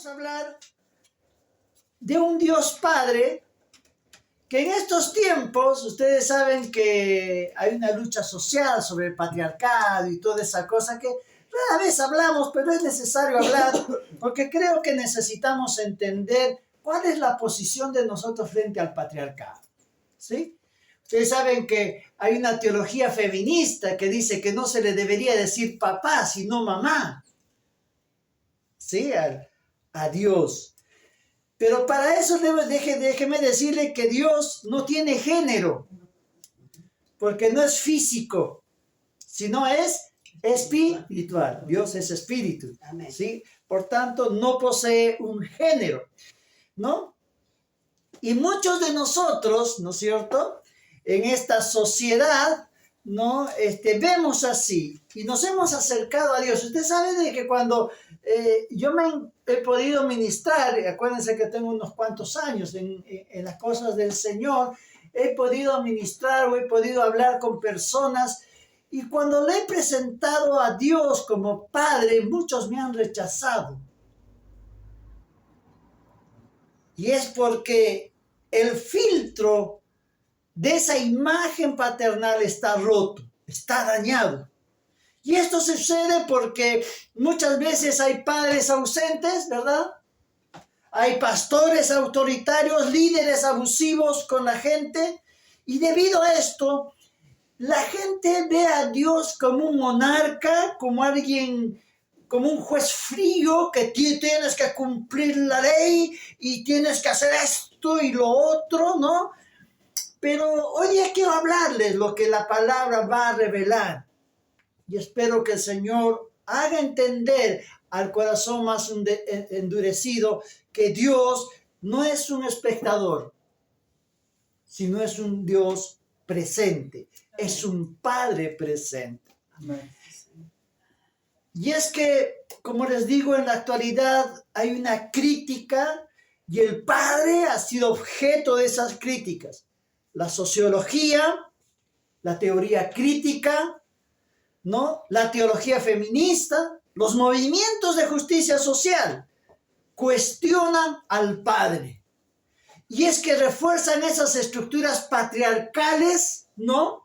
vamos a hablar de un Dios Padre que en estos tiempos, ustedes saben que hay una lucha social sobre el patriarcado y toda esa cosa que rara vez hablamos, pero es necesario hablar porque creo que necesitamos entender cuál es la posición de nosotros frente al patriarcado, ¿sí? Ustedes saben que hay una teología feminista que dice que no se le debería decir papá, sino mamá, ¿sí? A Dios. Pero para eso déjeme decirle que Dios no tiene género, porque no es físico, sino es espiritual. Dios es espíritu, ¿sí? Por tanto, no posee un género, ¿no? Y muchos de nosotros, ¿no es cierto?, en esta sociedad, ¿no? Vemos así y nos hemos acercado a Dios. Usted sabe de que cuando yo me he podido ministrar, acuérdense que tengo unos cuantos años en las cosas del Señor, he podido ministrar o he podido hablar con personas y cuando le he presentado a Dios como Padre, muchos me han rechazado. Y es porque el filtro de esa imagen paternal está roto, está dañado. Y esto sucede porque muchas veces hay padres ausentes, ¿verdad? Hay pastores autoritarios, líderes abusivos con la gente. Y debido a esto, la gente ve a Dios como un monarca, como alguien, como un juez frío que tienes que cumplir la ley y tienes que hacer esto y lo otro, ¿no? Pero hoy día quiero hablarles lo que la palabra va a revelar. Y espero que el Señor haga entender al corazón más endurecido que Dios no es un espectador, sino es un Dios presente. Amén. Es un Padre presente. Amén. Y es que, como les digo, en la actualidad hay una crítica y el Padre ha sido objeto de esas críticas. La sociología, la teoría crítica, ¿no? La teología feminista, los movimientos de justicia social cuestionan al Padre. Y es que refuerzan esas estructuras patriarcales, ¿no?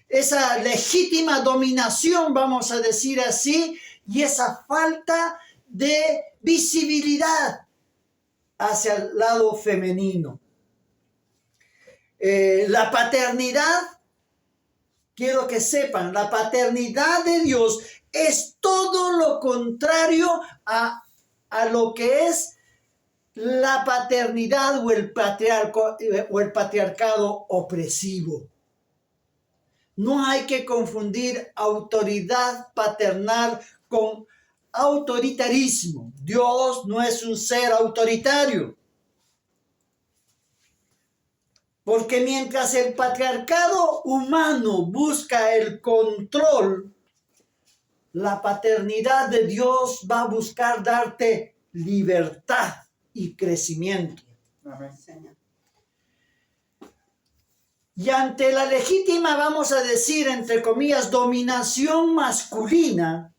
Esa legítima dominación, vamos a decir así, y esa falta de visibilidad hacia el lado femenino. La paternidad, quiero que sepan, la paternidad de Dios es todo lo contrario a lo que es la paternidad o el patriarcado opresivo. No hay que confundir autoridad paternal con autoritarismo. Dios no es un ser autoritario. Porque mientras el patriarcado humano busca el control, la paternidad de Dios va a buscar darte libertad y crecimiento. Amén. Y ante la legítima, vamos a decir, entre comillas, dominación masculina,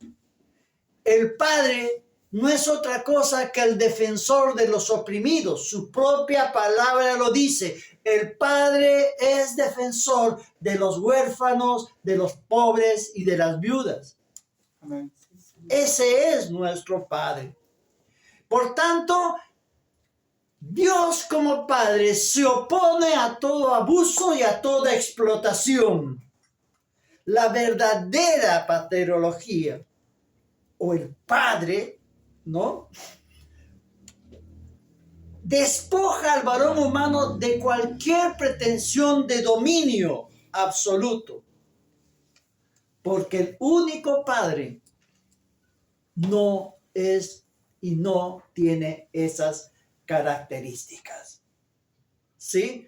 el Padre no es otra cosa que el defensor de los oprimidos. Su propia palabra lo dice. El Padre es defensor de los huérfanos, de los pobres y de las viudas. Amén. Ese es nuestro Padre. Por tanto, Dios como Padre se opone a todo abuso y a toda explotación. La verdadera paterología o el Padre, ¿no?, despoja al varón humano de cualquier pretensión de dominio absoluto, porque el único Padre no es y no tiene esas características, ¿sí?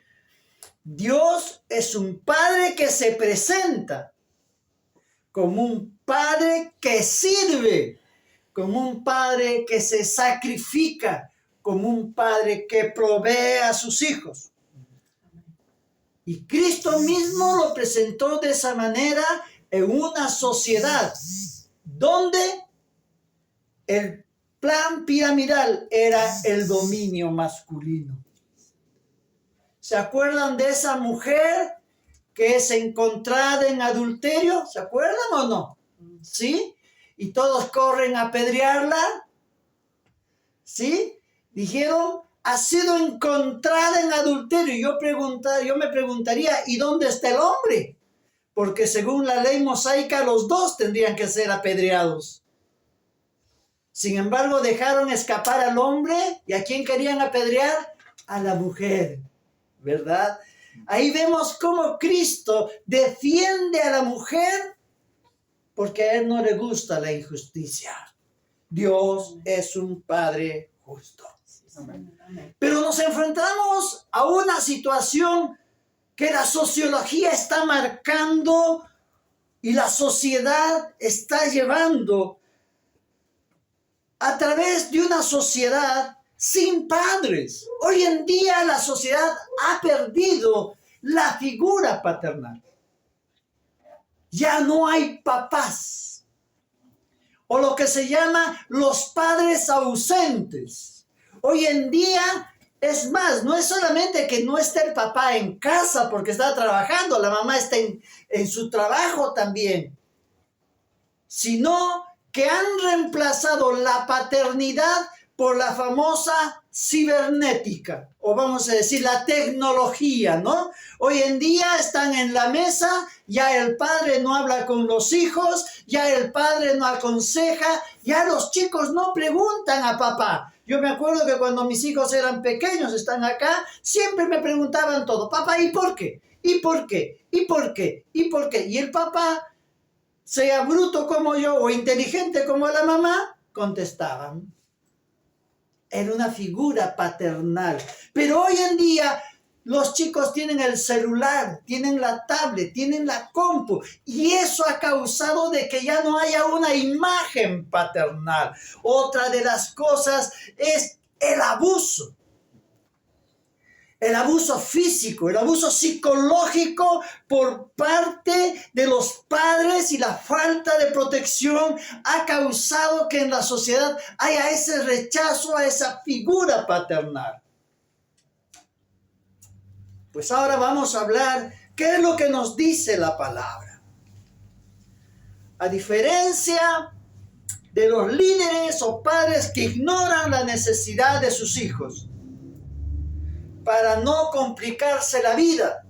Dios es un Padre que se presenta como un Padre que sirve, como un Padre que se sacrifica, como un Padre que provee a sus hijos. Y Cristo mismo lo presentó de esa manera en una sociedad donde el plan piramidal era el dominio masculino. ¿Se acuerdan de esa mujer que es encontrada en adulterio? ¿Se acuerdan o no? ¿Sí? Y todos corren a apedrearla. ¿Sí? Dijeron, ha sido encontrada en adulterio. Yo me preguntaría, ¿y dónde está el hombre? Porque según la ley mosaica, los dos tendrían que ser apedreados. Sin embargo, dejaron escapar al hombre. ¿Y a quién querían apedrear? A la mujer, ¿verdad? Ahí vemos cómo Cristo defiende a la mujer porque a Él no le gusta la injusticia. Dios es un Padre justo. Pero nos enfrentamos a una situación que la sociología está marcando y la sociedad está llevando a través de una sociedad sin padres. Hoy en día la sociedad ha perdido la figura paternal. Ya no hay papás, o lo que se llama los padres ausentes. Hoy en día, es más, no es solamente que no esté el papá en casa porque está trabajando, la mamá está en su trabajo también, sino que han reemplazado la paternidad por la famosa cibernética, o vamos a decir la tecnología, ¿no? Hoy en día están en la mesa, ya el padre no habla con los hijos, ya el padre no aconseja, ya los chicos no preguntan a papá. Yo me acuerdo que cuando mis hijos eran pequeños, están acá, siempre me preguntaban todo, papá, ¿y por qué? ¿Y por qué? ¿Y por qué? ¿Y por qué? Y el papá, sea bruto como yo o inteligente como la mamá, contestaban. Era una figura paternal. Pero hoy en día los chicos tienen el celular, tienen la tablet, tienen la compu. Y eso ha causado de que ya no haya una imagen paternal. Otra de las cosas es el abuso. El abuso físico, el abuso psicológico por parte de los padres y la falta de protección ha causado que en la sociedad haya ese rechazo a esa figura paternal. Pues ahora vamos a hablar qué es lo que nos dice la palabra. A diferencia de los líderes o padres que ignoran la necesidad de sus hijos, para no complicarse la vida.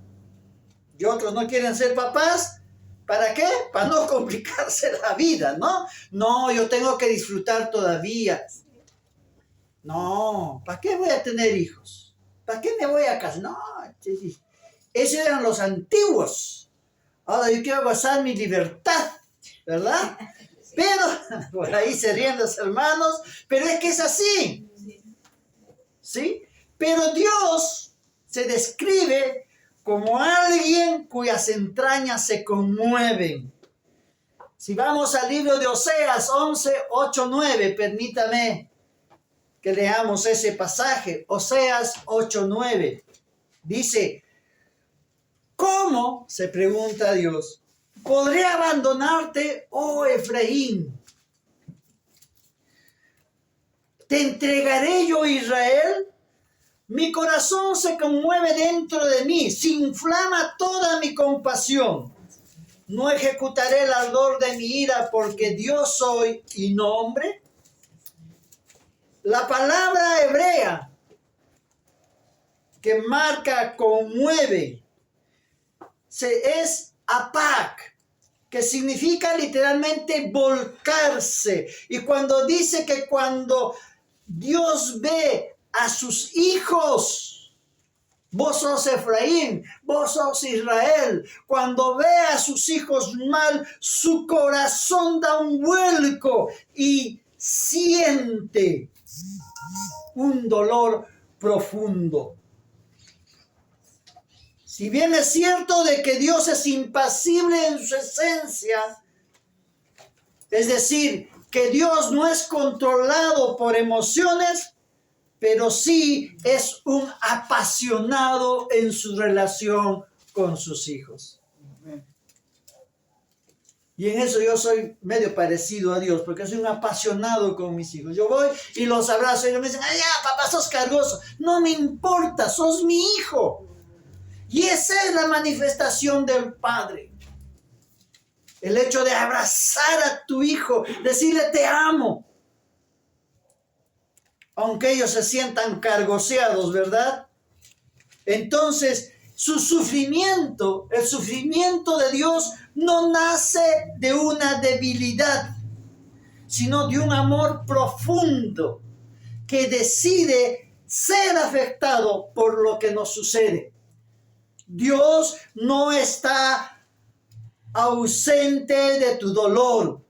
Y otros no quieren ser papás. ¿Para qué? Para no complicarse la vida, ¿no? No, yo tengo que disfrutar todavía. No, ¿para qué voy a tener hijos? ¿Para qué me voy a casar? No, esos eran los antiguos. Ahora yo quiero gozar mi libertad, ¿verdad? Pero, por ahí se ríen los hermanos, pero es que es así. ¿Sí? Pero Dios se describe como alguien cuyas entrañas se conmueven. Si vamos al libro de Oseas 11, 8, 9, permítame que leamos ese pasaje. Oseas 8, 9. Dice, ¿cómo, se pregunta Dios, podré abandonarte, oh Efraín? ¿Te entregaré yo, Israel? Mi corazón se conmueve dentro de mí, se inflama toda mi compasión. No ejecutaré el ardor de mi ira porque Dios soy y no hombre. La palabra hebrea que marca conmueve es apak, que significa literalmente volcarse. Y cuando dice que cuando Dios ve a sus hijos, vos sos Efraín, vos sos Israel, cuando ve a sus hijos mal, su corazón da un vuelco y siente un dolor profundo. Si bien es cierto de que Dios es impasible en su esencia, es decir, que Dios no es controlado por emociones, pero sí es un apasionado en su relación con sus hijos. Y en eso yo soy medio parecido a Dios, porque soy un apasionado con mis hijos. Yo voy y los abrazo y ellos me dicen, ay, ya, papá, sos cargoso. No me importa, sos mi hijo. Y esa es la manifestación del Padre. El hecho de abrazar a tu hijo, decirle te amo. Aunque ellos se sientan cargoseados, ¿verdad? Entonces, su sufrimiento, el sufrimiento de Dios no nace de una debilidad, sino de un amor profundo que decide ser afectado por lo que nos sucede. Dios no está ausente de tu dolor.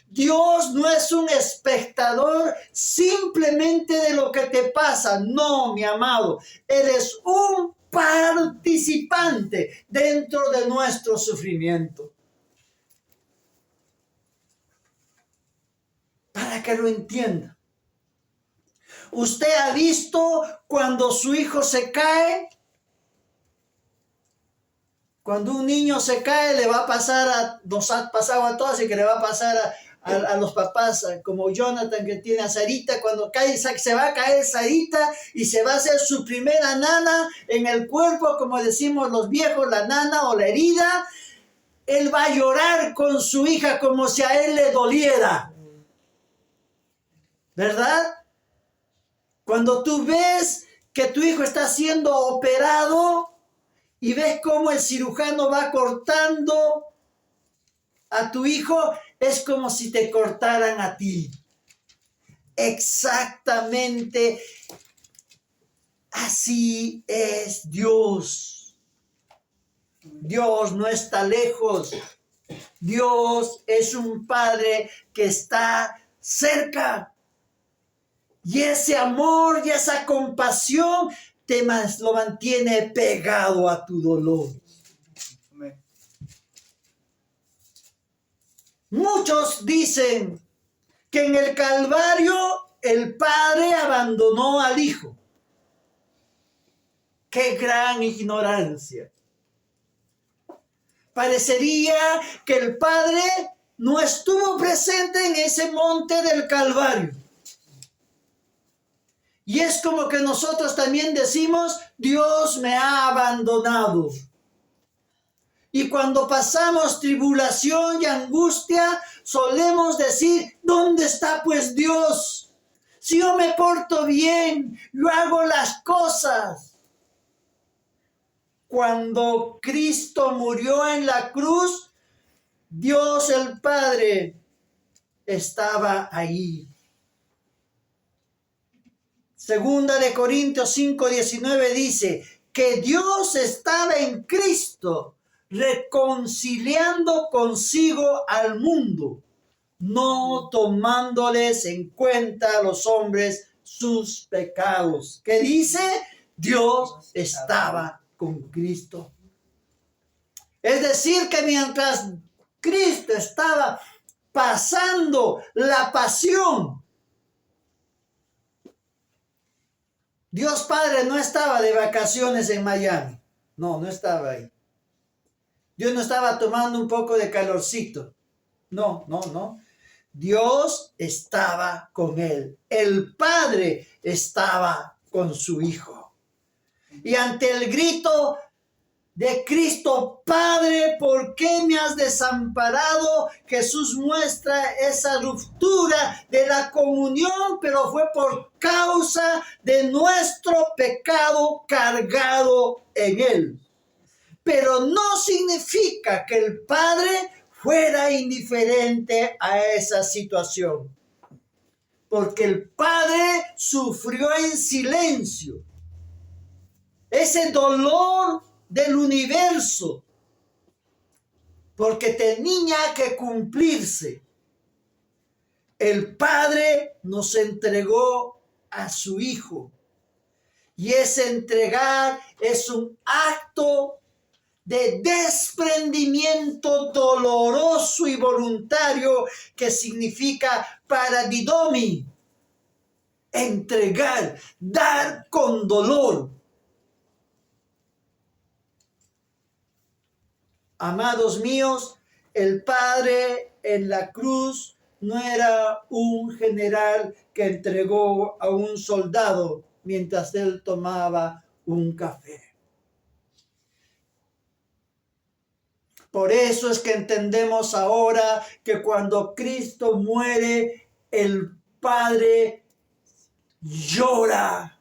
Dios no es un espectador simplemente de lo que te pasa. No, mi amado, Él es un participante dentro de nuestro sufrimiento. Para que lo entienda. ¿Usted ha visto cuando su hijo se cae? Cuando un niño se cae, le va a pasar nos ha pasado a todos y que le va a pasar a los papás, como Jonathan que tiene a Sarita, cuando cae, se va a caer Sarita y se va a hacer su primera nana en el cuerpo, como decimos los viejos, la nana o la herida. Él va a llorar con su hija como si a él le doliera. ¿Verdad? Cuando tú ves que tu hijo está siendo operado y ves cómo el cirujano va cortando a tu hijo, es como si te cortaran a ti. Exactamente así es Dios. Dios no está lejos. Dios es un Padre que está cerca. Y ese amor y esa compasión lo mantiene pegado a tu dolor. Muchos dicen que en el Calvario el Padre abandonó al Hijo. ¡Qué gran ignorancia! Parecería que el Padre no estuvo presente en ese monte del Calvario. Y es como que nosotros también decimos, Dios me ha abandonado. Y cuando pasamos tribulación y angustia, solemos decir, ¿dónde está pues Dios? Si yo me porto bien, yo hago las cosas. Cuando Cristo murió en la cruz, Dios el Padre estaba ahí. Segunda de Corintios 5:19 dice que Dios estaba en Cristo reconciliando consigo al mundo, no tomándoles en cuenta a los hombres sus pecados. ¿Qué dice? Dios estaba con Cristo. Es decir, que mientras Cristo estaba pasando la pasión, Dios Padre no estaba de vacaciones en Miami. No, no estaba ahí. Dios no estaba tomando un poco de calorcito. No. Dios estaba con él. El Padre estaba con su Hijo. Y ante el grito de Cristo, Padre, ¿por qué me has desamparado? Jesús muestra esa ruptura de la comunión, pero fue por causa de nuestro pecado cargado en él. Pero no significa que el Padre fuera indiferente a esa situación, porque el Padre sufrió en silencio ese dolor del universo, porque tenía que cumplirse. El Padre nos entregó a su Hijo, y ese entregar es un acto de desprendimiento doloroso y voluntario que significa paradidomi, entregar, dar con dolor. Amados míos, el Padre en la cruz no era un general que entregó a un soldado mientras él tomaba un café. Por eso es que entendemos ahora que cuando Cristo muere, el Padre llora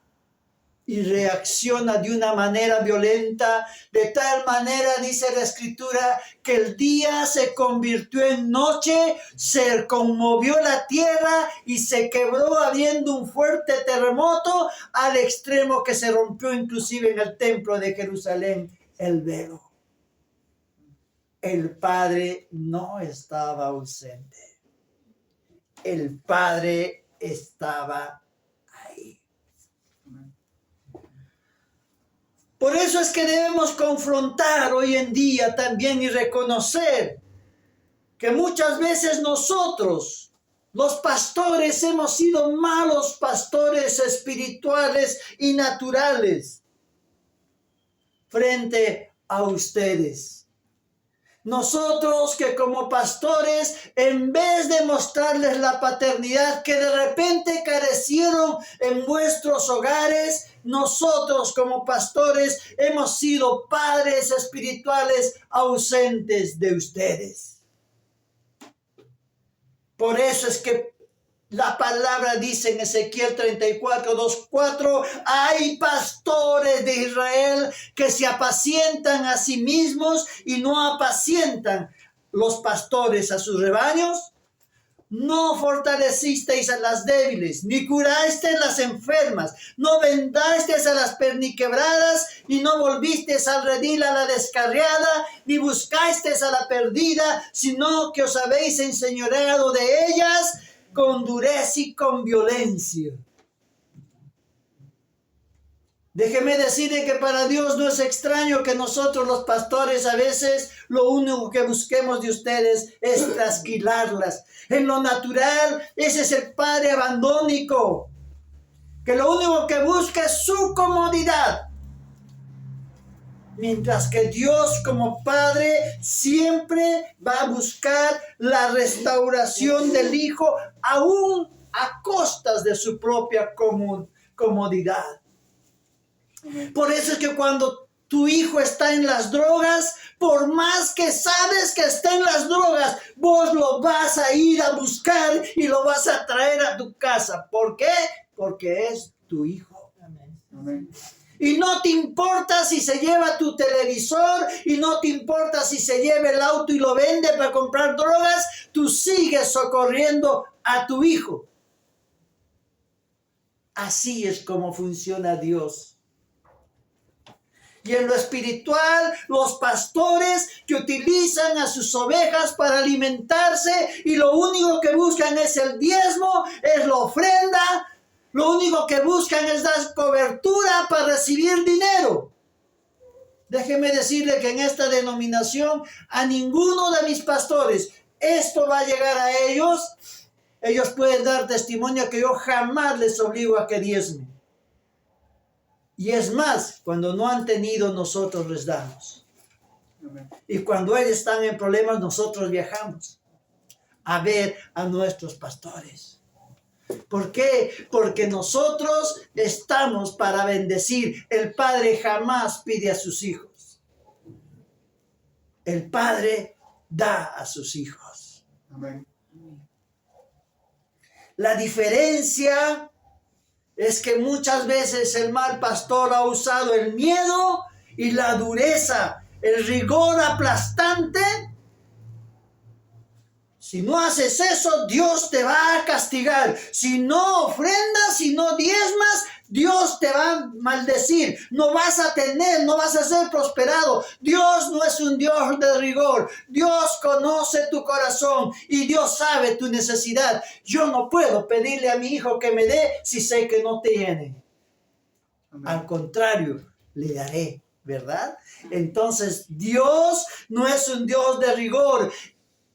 y reacciona de una manera violenta, de tal manera, dice la Escritura, que el día se convirtió en noche, se conmovió la tierra y se quebró habiendo un fuerte terremoto al extremo que se rompió inclusive en el templo de Jerusalén el velo. El Padre no estaba ausente. El Padre estaba ahí. Por eso es que debemos confrontar hoy en día también y reconocer que muchas veces nosotros, los pastores, hemos sido malos pastores espirituales y naturales frente a ustedes. Nosotros que como pastores, en vez de mostrarles la paternidad que de repente carecieron en vuestros hogares, nosotros como pastores hemos sido padres espirituales ausentes de ustedes. Por eso es que la palabra dice en Ezequiel 34, 2, 4, hay pastores de Israel que se apacientan a sí mismos y no apacientan los pastores a sus rebaños. No fortalecisteis a las débiles, ni curasteis las enfermas, no vendasteis a las perniquebradas, y no volvisteis al redil a la descarriada, ni buscasteis a la perdida, sino que os habéis enseñoreado de ellas con dureza y con violencia. Déjeme decirle que para Dios no es extraño que nosotros los pastores a veces lo único que busquemos de ustedes es trasquilarlas. En lo natural, ese es el padre abandónico, que lo único que busca es su comodidad. Mientras que Dios como Padre siempre va a buscar la restauración del Hijo, aún a costas de su propia comodidad. Por eso es que cuando tu hijo está en las drogas, por más que sabes que está en las drogas, vos lo vas a ir a buscar y lo vas a traer a tu casa. ¿Por qué? Porque es tu hijo. Amén. Y no te importa si se lleva tu televisor, y no te importa si se lleva el auto y lo vende para comprar drogas, tú sigues socorriendo a tu hijo. Así es como funciona Dios. Y en lo espiritual, los pastores que utilizan a sus ovejas para alimentarse y lo único que buscan es el diezmo, es la ofrenda, lo único que buscan es dar cobertura para recibir dinero. Déjeme decirle que en esta denominación a ninguno de mis pastores esto va a llegar a ellos. Ellos pueden dar testimonio que yo jamás les obligo a que diezmen. Y es más, cuando no han tenido, nosotros les damos. Y cuando ellos están en problemas, nosotros viajamos a ver a nuestros pastores. ¿Por qué? Porque nosotros estamos para bendecir. El Padre jamás pide a sus hijos. El Padre da a sus hijos. Amén. La diferencia es que muchas veces el mal pastor ha usado el miedo y la dureza, el rigor aplastante. Si no haces eso, Dios te va a castigar. Si no ofrendas, si no diezmas, Dios te va a maldecir. No vas a tener, no vas a ser prosperado. Dios no es un Dios de rigor. Dios conoce tu corazón y Dios sabe tu necesidad. Yo no puedo pedirle a mi hijo que me dé si sé que no tiene. Amén. Al contrario, le daré, ¿verdad? Entonces, Dios no es un Dios de rigor.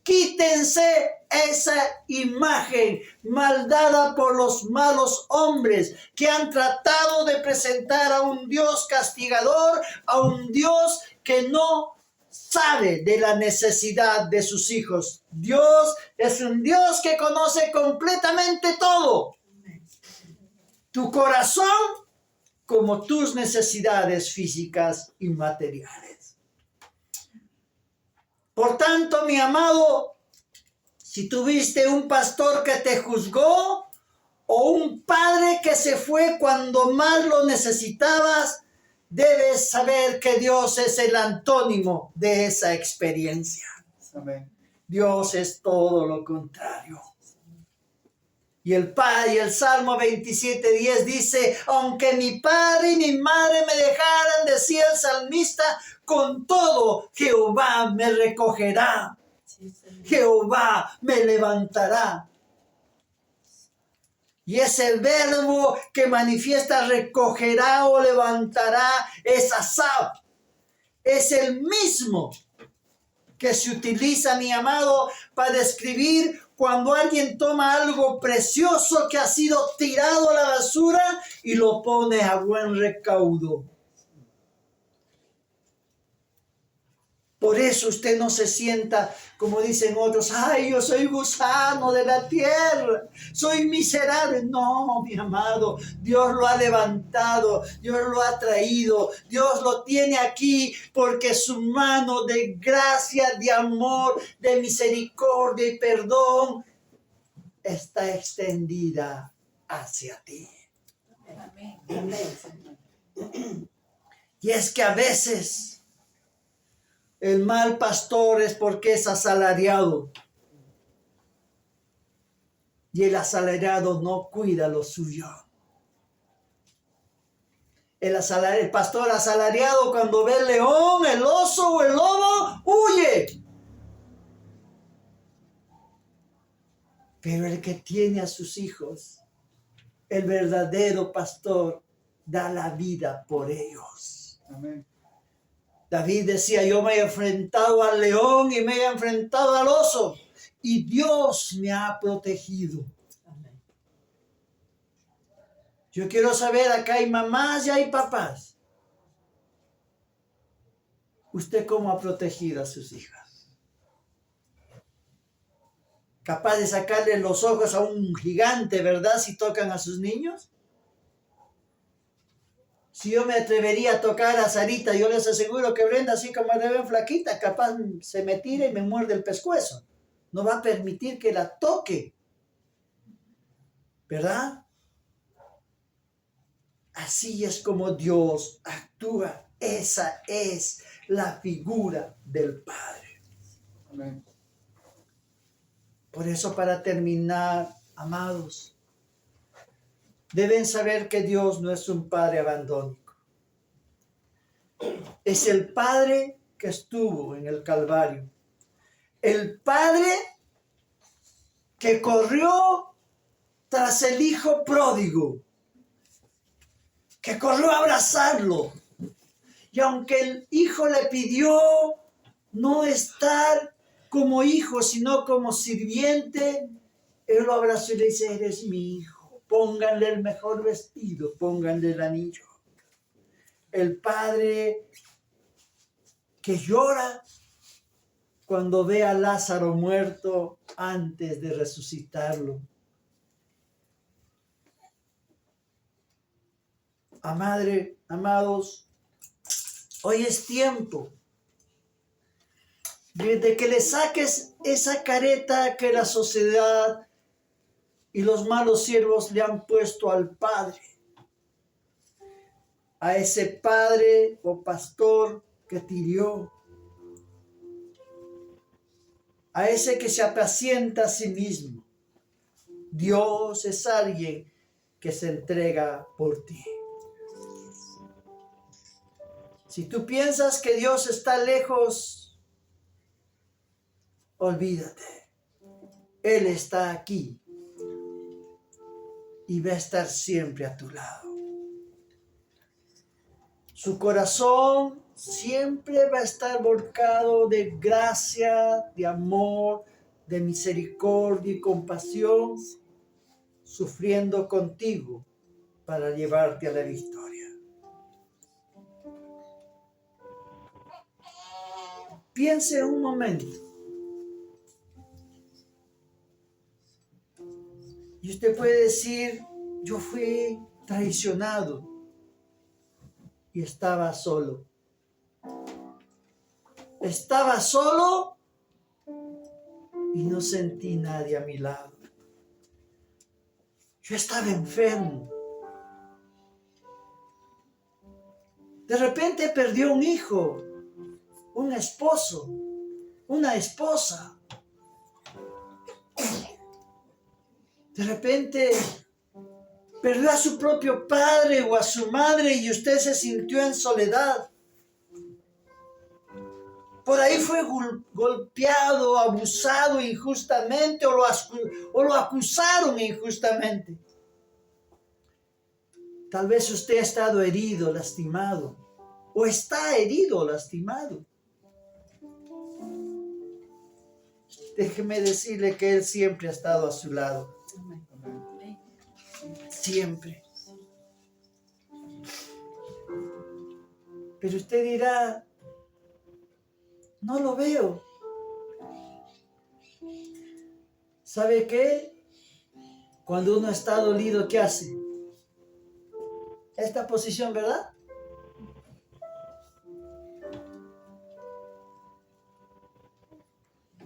Quítense esa imagen mal dada por los malos hombres que han tratado de presentar a un Dios castigador, a un Dios que no sabe de la necesidad de sus hijos. Dios es un Dios que conoce completamente todo. Tu corazón como tus necesidades físicas y materiales. Por tanto, mi amado, si tuviste un pastor que te juzgó o un padre que se fue cuando más lo necesitabas, debes saber que Dios es el antónimo de esa experiencia. Amén. Dios es todo lo contrario. Y el Salmo 27:10 dice, aunque mi padre y mi madre me dejaran, decía el salmista, con todo Jehová me recogerá. Jehová me levantará. Y ese verbo que manifiesta recogerá o levantará es asab. Es el mismo que se utiliza, mi amado, para describir cuando alguien toma algo precioso que ha sido tirado a la basura y lo pone a buen recaudo. Por eso usted no se sienta, como dicen otros, ay, yo soy gusano de la tierra, soy miserable. No, mi amado, Dios lo ha levantado, Dios lo ha traído, Dios lo tiene aquí porque su mano de gracia, de amor, de misericordia y perdón está extendida hacia ti. Amén. Y es que a veces el mal pastor es porque es asalariado. Y el asalariado no cuida lo suyo. El pastor asalariado cuando ve el león, el oso o el lobo, huye. Pero el que tiene a sus hijos, el verdadero pastor, da la vida por ellos. Amén. David decía, yo me he enfrentado al león y me he enfrentado al oso y Dios me ha protegido. Amén. Yo quiero saber, acá hay mamás y hay papás. ¿Usted cómo ha protegido a sus hijas? ¿Capaz de sacarle los ojos a un gigante, verdad, si tocan a sus niños? Si yo me atrevería a tocar a Sarita, yo les aseguro que Brenda, así como la ven flaquita, capaz se me tira y me muerde el pescuezo. No va a permitir que la toque. ¿Verdad? Así es como Dios actúa. Esa es la figura del Padre. Amén. Por eso, para terminar, amados, deben saber que Dios no es un Padre abandónico. Es el Padre que estuvo en el Calvario. El Padre que corrió tras el Hijo pródigo. Que corrió a abrazarlo. Y aunque el Hijo le pidió no estar como hijo, sino como sirviente, Él lo abrazó y le dice, eres mi hijo. Pónganle el mejor vestido, pónganle el anillo. El Padre que llora cuando ve a Lázaro muerto antes de resucitarlo. Amados, hoy es tiempo de que le saques esa careta que la sociedad y los malos siervos le han puesto al Padre. A ese padre o pastor que te hirió. A ese que se apacienta a sí mismo. Dios es alguien que se entrega por ti. Si tú piensas que Dios está lejos, olvídate. Él está aquí y va a estar siempre a tu lado. Su corazón siempre va a estar volcado de gracia, de amor, de misericordia y compasión, sufriendo contigo para llevarte a la victoria. Piense un momento. Y usted puede decir, yo fui traicionado y estaba solo. Estaba solo y no sentí nadie a mi lado. Yo estaba enfermo. De repente perdió un hijo, un esposo, una esposa. De repente perdió a su propio padre o a su madre y usted se sintió en soledad. Por ahí fue golpeado, abusado injustamente o lo acusaron injustamente. Tal vez usted ha estado herido, lastimado, o está herido o lastimado. Déjeme decirle que Él siempre ha estado a su lado. Siempre. Pero usted dirá, no lo veo. ¿Sabe qué? Cuando uno está dolido, ¿qué hace? Esta posición, ¿verdad?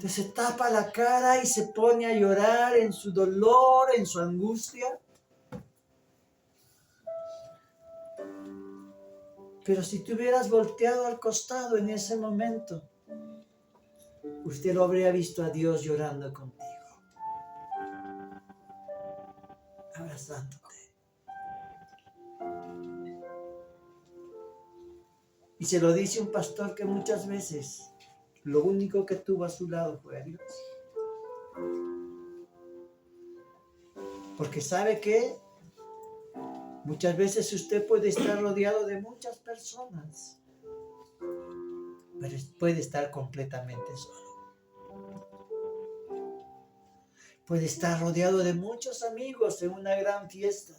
Usted se tapa la cara y se pone a llorar en su dolor, en su angustia. Pero si te hubieras volteado al costado en ese momento, usted lo habría visto a Dios llorando contigo, abrazándote. Y se lo dice un pastor que muchas veces lo único que tuvo a su lado fue a Dios. Porque sabe que muchas veces usted puede estar rodeado de muchas personas, pero puede estar completamente solo. Puede estar rodeado de muchos amigos en una gran fiesta,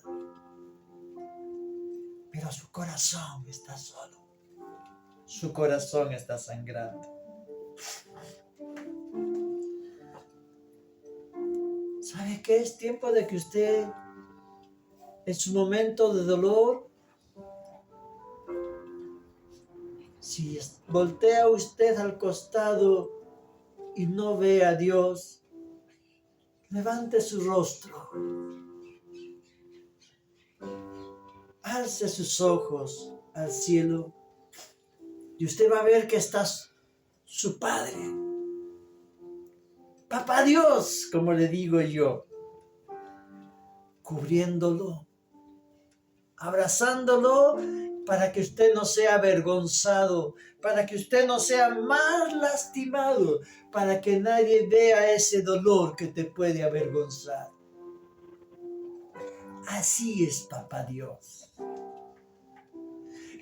pero su corazón está solo. Su corazón está sangrando. ¿Sabe qué? Es tiempo de que usted, en su momento de dolor, si voltea usted al costado y no ve a Dios, levante su rostro, alce sus ojos al cielo y usted va a ver que está su Padre, Papá Dios, como le digo yo, cubriéndolo, abrazándolo para que usted no sea avergonzado, para que usted no sea más lastimado, para que nadie vea ese dolor que te puede avergonzar. Así es Papá Dios.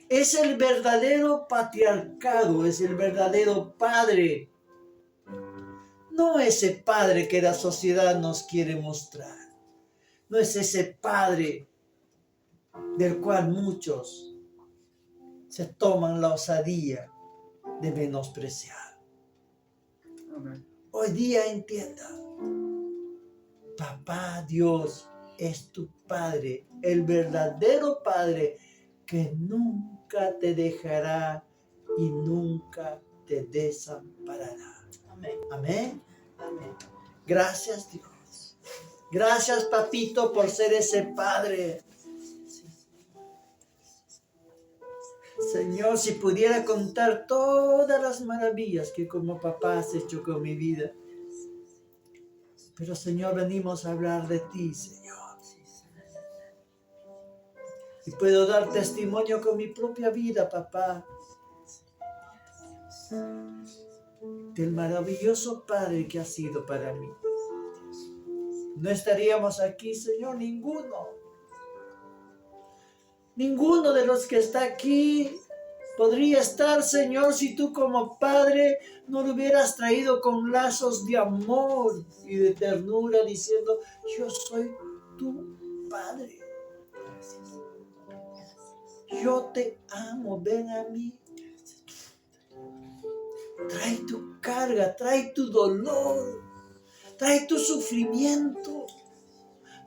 Es el verdadero patriarcado, es el verdadero padre. No ese padre que la sociedad nos quiere mostrar. No es ese padre del cual muchos se toman la osadía de menospreciar. Amén. Hoy día entienda, Papá Dios es tu Padre, el verdadero Padre que nunca te dejará y nunca te desamparará. Amén. Amén. Amén. Gracias, Dios. Gracias, Papito, por ser ese Padre. Señor, si pudiera contar todas las maravillas que como papá has hecho con mi vida. Pero, Señor, venimos a hablar de ti, Señor. Y puedo dar testimonio con mi propia vida, papá, del maravilloso Padre que has sido para mí. No estaríamos aquí, Señor, ninguno de los que está aquí podría estar, Señor, si tú como Padre no lo hubieras traído con lazos de amor y de ternura, diciendo, yo soy tu Padre. Yo te amo, ven a mí. Trae tu carga, trae tu dolor, trae tu sufrimiento.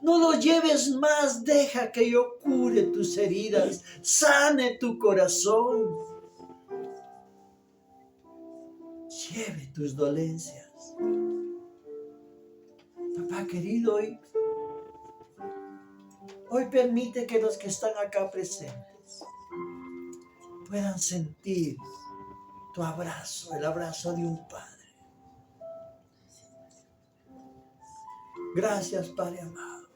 No lo lleves más, deja que yo cure tus heridas, sane tu corazón. Lleve tus dolencias. Papá querido, hoy permite que los que están acá presentes puedan sentir tu abrazo, el abrazo de un padre. Gracias, Padre amado.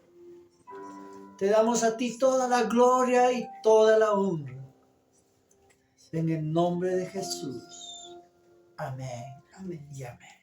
Te damos a ti toda la gloria y toda la honra. En el nombre de Jesús. Amén. Amén. Y amén.